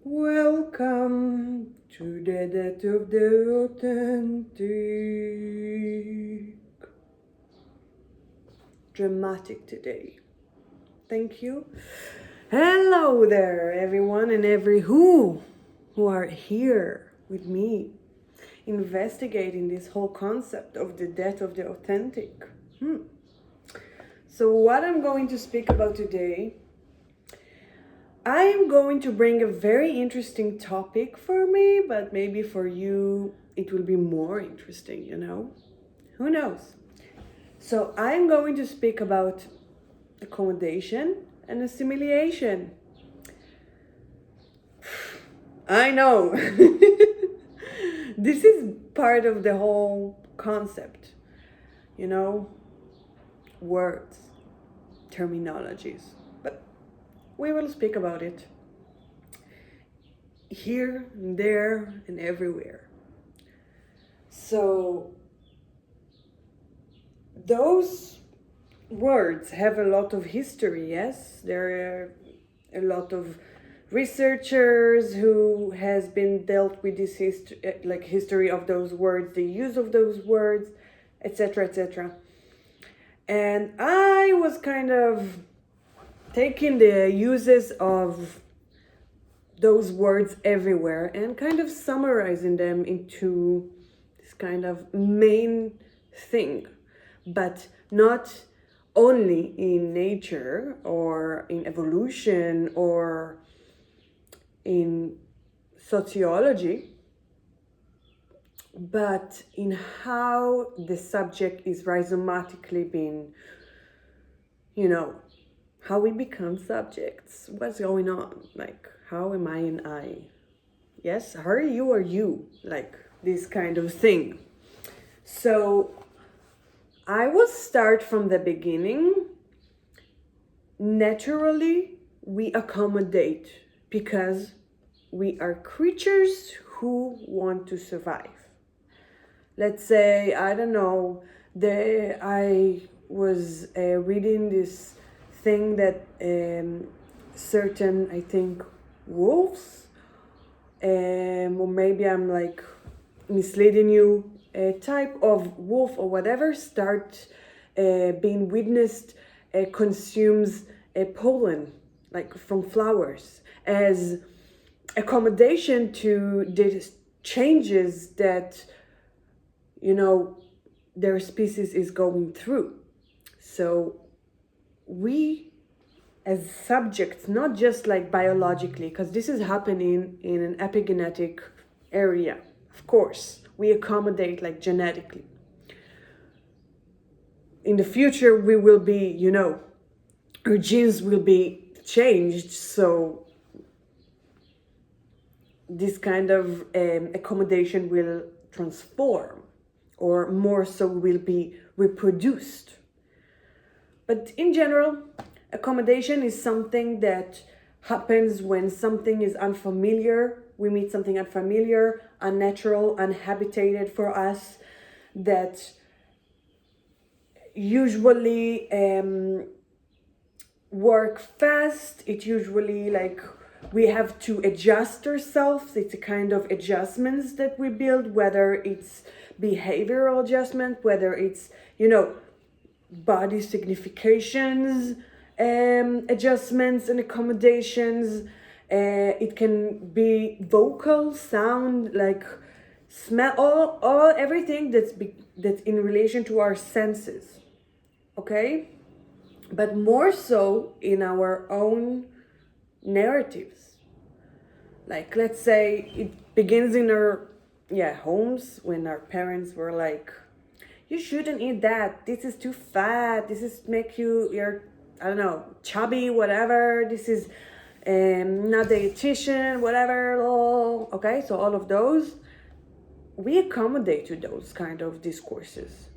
Welcome to the death of the authentic. Dramatic today. Thank you. Hello there, everyone and every who are here with me, investigating this whole concept of the death of the authentic. So what I'm going to speak about today, I am going to bring a very interesting topic for me, but maybe for you it will be more interesting, Who knows? So I'm going to speak about accommodation and assimilation. I know. This is part of the whole concept, words, terminologies. But we will speak about it here, and there, and everywhere. So those words have a lot of history, yes? There are a lot of researchers who has been dealt with this history of those words, the use of those words, etc., etc. And I was kind of taking the uses of those words everywhere and kind of summarizing them into this kind of main thing, but not only in nature or in evolution or in sociology, but in how the subject is rhizomatically being, how we become subjects. What's going on? Like, how am I an I? Yes, how are you or you? Like, this kind of thing. So I will start from the beginning. Naturally, we accommodate because we are creatures who want to survive. Let's say, I don't know, I was reading this thing that certain, I think, wolves, or maybe I'm like misleading you, a type of wolf or whatever start being witnessed consumes pollen, like from flowers, as accommodation to the changes that their species is going through. So we as subjects, not just like biologically, because this is happening in an epigenetic area, of course, we accommodate like genetically. In the future, we will be, our genes will be changed, so this kind of accommodation will transform, or more so will be reproduced. But in general, accommodation is something that happens when something is unfamiliar. We meet something unfamiliar, unnatural, unhabitated for us, that usually work fast. It usually we have to adjust ourselves. It's a kind of adjustments that we build, whether it's behavioral adjustment, whether it's, body significations, adjustments and accommodations. It can be vocal, sound, like smell, all everything that's in relation to our senses. Okay? But more so in our own narratives. Like, let's say it begins in our homes, when our parents were like, you shouldn't eat that, this is too fat, this is make you're I don't know, chubby, whatever, this is not dietitian, whatever. Okay, so all of those, we accommodate to those kind of discourses.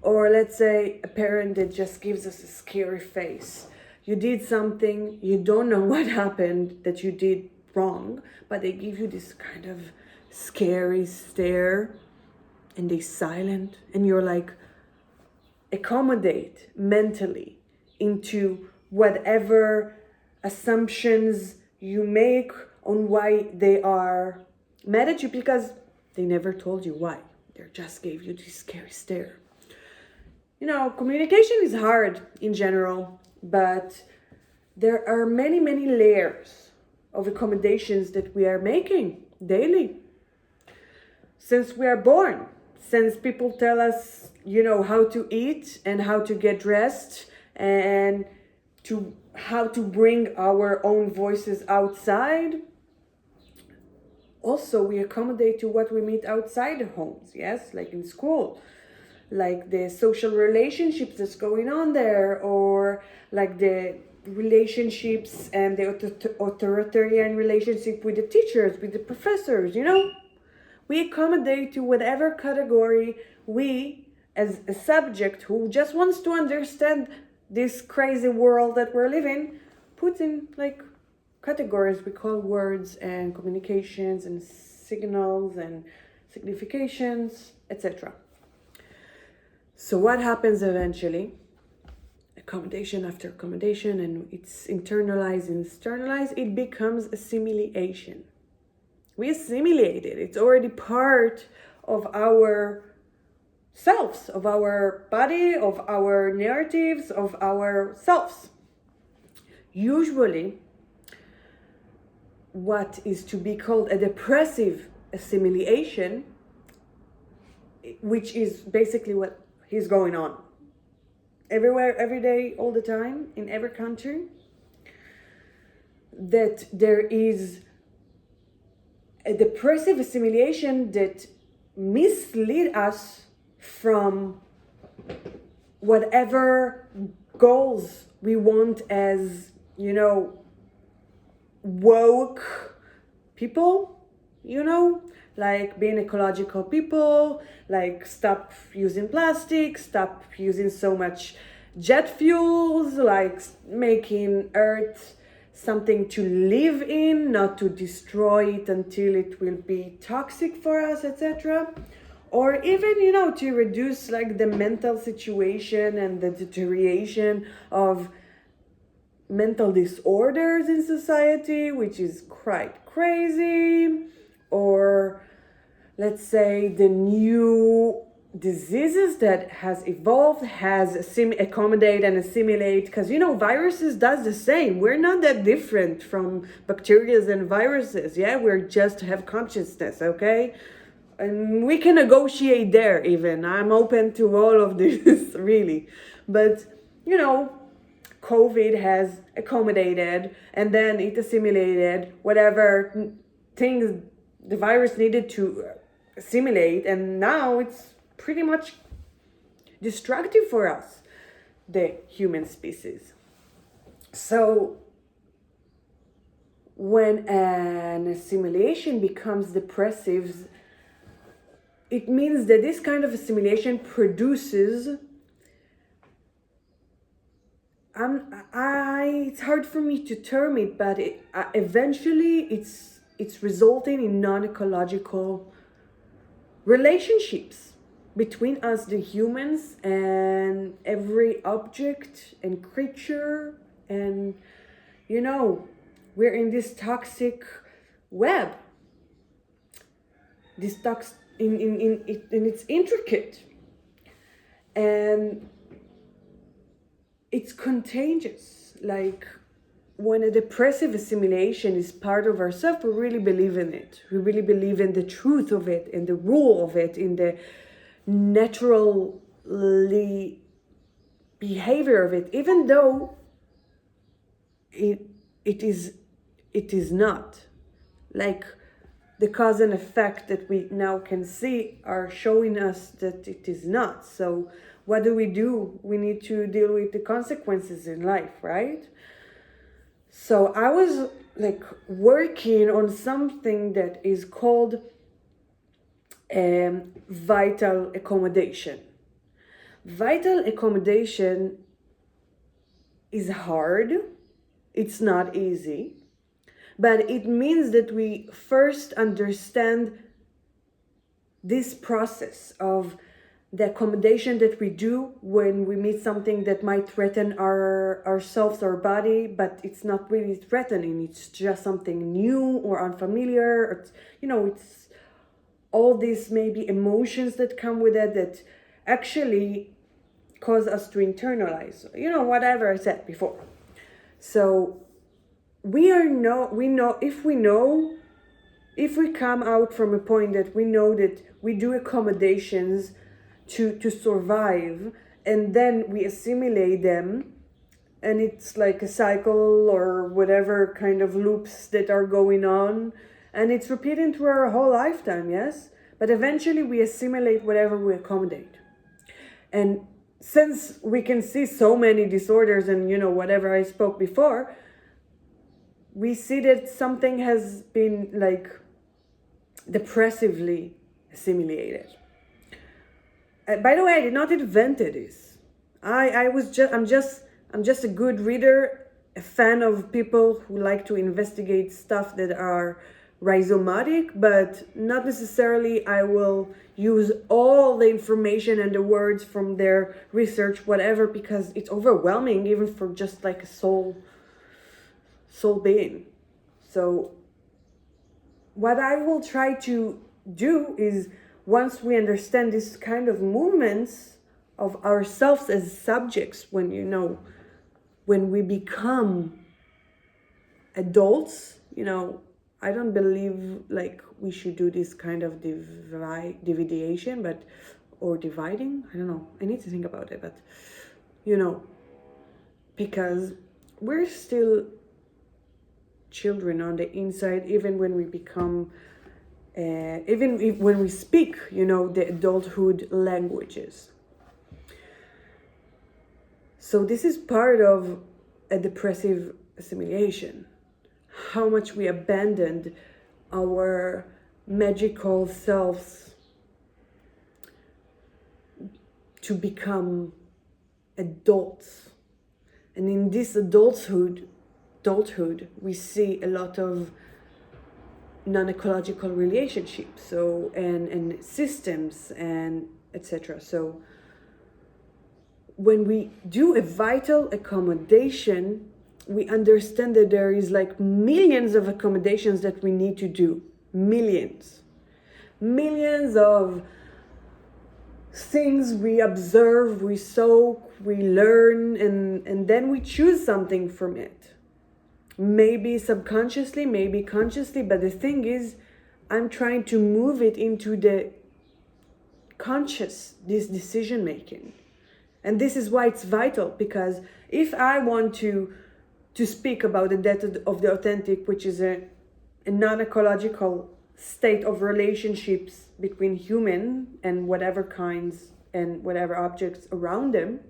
Or let's say a parent that just gives us a scary face. You did something, you don't know what happened that you did wrong, but they give you this kind of scary stare and they silent, and you're like, accommodate mentally into whatever assumptions you make on why they are mad at you, because they never told you why. They just gave you this scary stare. You know, communication is hard in general, but there are many, many layers of accommodations that we are making daily. Since we are born, since people tell us, you know, how to eat and how to get dressed and to how to bring our own voices outside. Also, we accommodate to what we meet outside the homes, yes, like in school, like the social relationships that's going on there, or like the relationships and the authoritarian relationship with the teachers, with the professors, you know. We accommodate to whatever category we, as a subject who just wants to understand this crazy world that we're living, put in like categories we call words and communications and signals and significations, etc. So what happens eventually? Accommodation after accommodation, and it's internalized and externalized, it becomes assimilation. We assimilate it. It's already part of our selves, of our body, of our narratives, of our selves. Usually, what is to be called a depressive assimilation, which is basically what is going on everywhere, every day, all the time, in every country, that there is a depressive assimilation that mislead us from whatever goals we want as, you know, woke people, you know, like being ecological people, like stop using plastic, stop using so much jet fuels, like making Earth something to live in, not to destroy it until it will be toxic for us, etc. Or even, you know, to reduce like the mental situation and the deterioration of mental disorders in society, which is quite crazy. Or let's say the new diseases that has evolved has accommodate and assimilate, because, you know, viruses does the same. We're not that different from bacteria and viruses. Yeah, we're just have consciousness, okay? And we can negotiate there even. I'm open to all of this, really. But, you know, COVID has accommodated, and then it assimilated whatever things the virus needed to assimilate, and now it's pretty much destructive for us, the human species. So when an assimilation becomes depressive, it means that this kind of assimilation produces it's hard for me to term it, but eventually it's resulting in non-ecological relationships between us, the humans, and every object and creature. And, you know, we're in this toxic web. This and it's intricate, and it's contagious. Like, when a depressive assimilation is part of ourselves, we really believe in it. We really believe in the truth of it, in the rule of it, in the naturally behavior of it, even though it is not. Like, the cause and effect that we now can see are showing us that it is not. So what do? We need to deal with the consequences in life, right? So I was like working on something that is called vital accommodation. Vital accommodation is hard. It's not easy. But it means that we first understand this process of the accommodation that we do when we meet something that might threaten ourselves, our body, but it's not really threatening, it's just something new or unfamiliar, or, it's all these maybe emotions that come with it that actually cause us to internalize, whatever I said before. So we know if we come out from a point that we know that we do accommodations to survive, and then we assimilate them, and it's like a cycle or whatever kind of loops that are going on, and it's repeating through our whole lifetime, yes? But eventually we assimilate whatever we accommodate. And since we can see so many disorders and, whatever I spoke before, we see that something has been like depressively assimilated. By the way, I did not invent this. I'm just a good reader, a fan of people who like to investigate stuff that are rhizomatic, but not necessarily I will use all the information and the words from their research, whatever, because it's overwhelming even for just like a soul being. So what I will try to do is, once we understand this kind of movements of ourselves as subjects, when we become adults, I don't believe like we should do this kind of dividiation, or dividing. I don't know. I need to think about it, but because we're still children on the inside, even when we become, when we speak, the adulthood languages. So this is part of a depressive assimilation. How much we abandoned our magical selves to become adults. And in this adulthood, we see a lot of non-ecological relationships, so and systems and etc. So when we do a vital accommodation, we understand that there is like millions of accommodations that we need to do. Millions of things we observe, we soak, we learn, and then we choose something from it. Maybe subconsciously, maybe consciously, but the thing is, I'm trying to move it into the conscious, this decision making. And this is why it's vital, because if I want to speak about the death of the authentic, which is a non-ecological state of relationships between human and whatever kinds and whatever objects around them,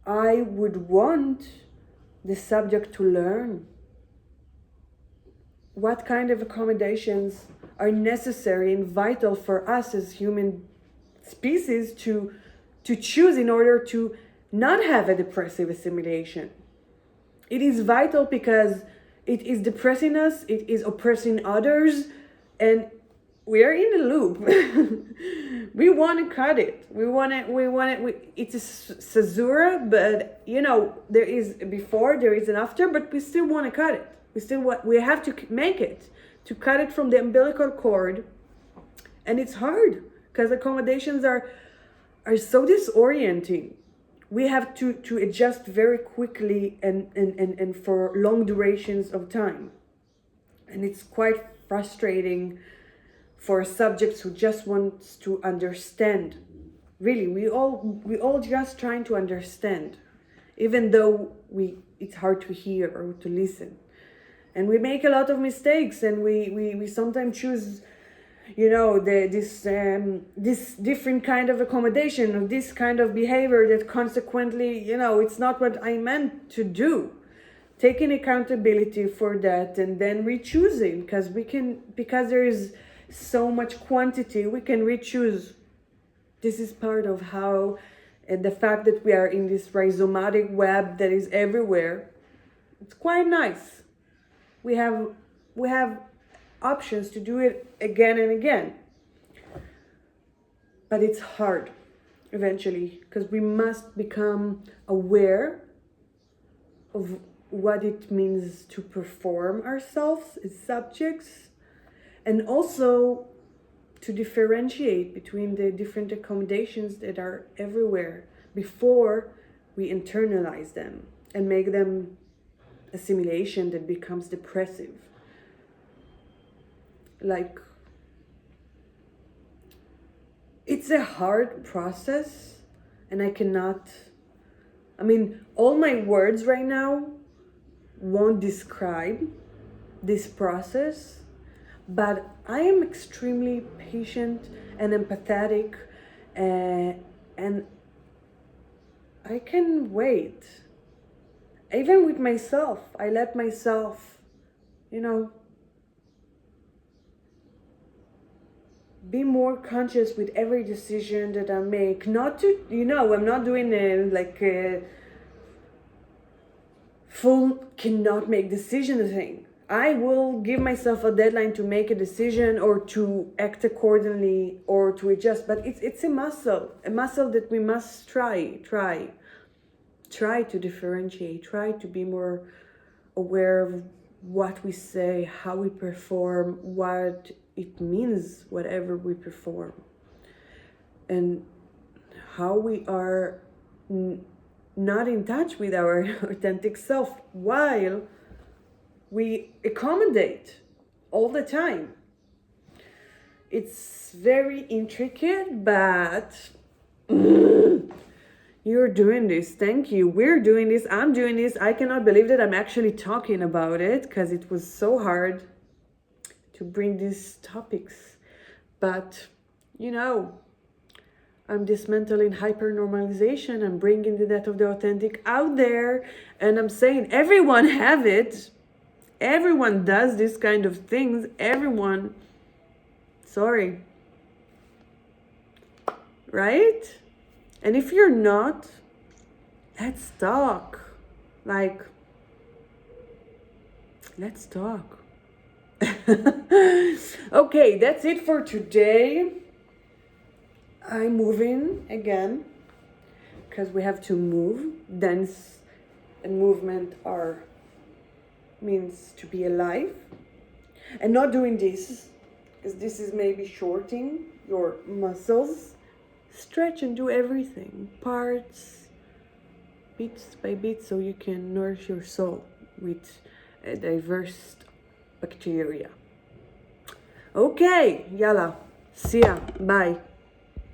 I would want the subject to learn what kind of accommodations are necessary and vital for us as human species to choose in order to not have a depressive assimilation. It is vital because it is depressing us, it is oppressing others, and we are in a loop. We want to cut it. It's a caesura, but there is a before, there is an after, but we still want to cut it. We have to make it, to cut it from the umbilical cord. And it's hard because accommodations are so disorienting. We have to adjust very quickly and for long durations of time. And it's quite frustrating for subjects who just wants to understand. Really, we all just trying to understand, even though it's hard to hear or to listen. And we make a lot of mistakes, and we sometimes choose this different kind of accommodation, or this kind of behavior that consequently, it's not what I meant to do. Taking accountability for that and then re-choosing, because there is so much quantity, we can re-choose. This is part of how, and the fact that we are in this rhizomatic web that is everywhere, it's quite nice. We have options to do it again and again. but it's hard eventually, because we must become aware of what it means to perform ourselves as subjects, and also to differentiate between the different accommodations that are everywhere before we internalize them and make them assimilation that becomes depressive. Like, it's a hard process, and all my words right now won't describe this process, but I am extremely patient and empathetic, and I can wait. Even with myself, I let myself, be more conscious with every decision that I make. Not to, I'm not doing a full cannot make decision thing. I will give myself a deadline to make a decision or to act accordingly or to adjust, but it's a muscle that we must try to differentiate, try to be more aware of what we say, how we perform, what it means, whatever we perform, and how we are not in touch with our authentic self while we accommodate all the time. It's very intricate, but you're doing this. Thank you. We're doing this. I'm doing this. I cannot believe that I'm actually talking about it, because it was so hard to bring these topics. But, I'm dismantling hyper-normalization. I'm bringing the death of the authentic out there. And I'm saying everyone have it. Everyone does this kind of things. Everyone. Sorry. Right? And if you're not, let's talk. Let's talk. Okay, that's it for today. I'm moving again, because we have to move. Dance and movement means to be alive. And not doing this, because this is maybe shorting your muscles. Stretch and do everything, parts, bits by bit, so you can nourish your soul with a diverse bacteria. Okay, yalla, see ya, bye.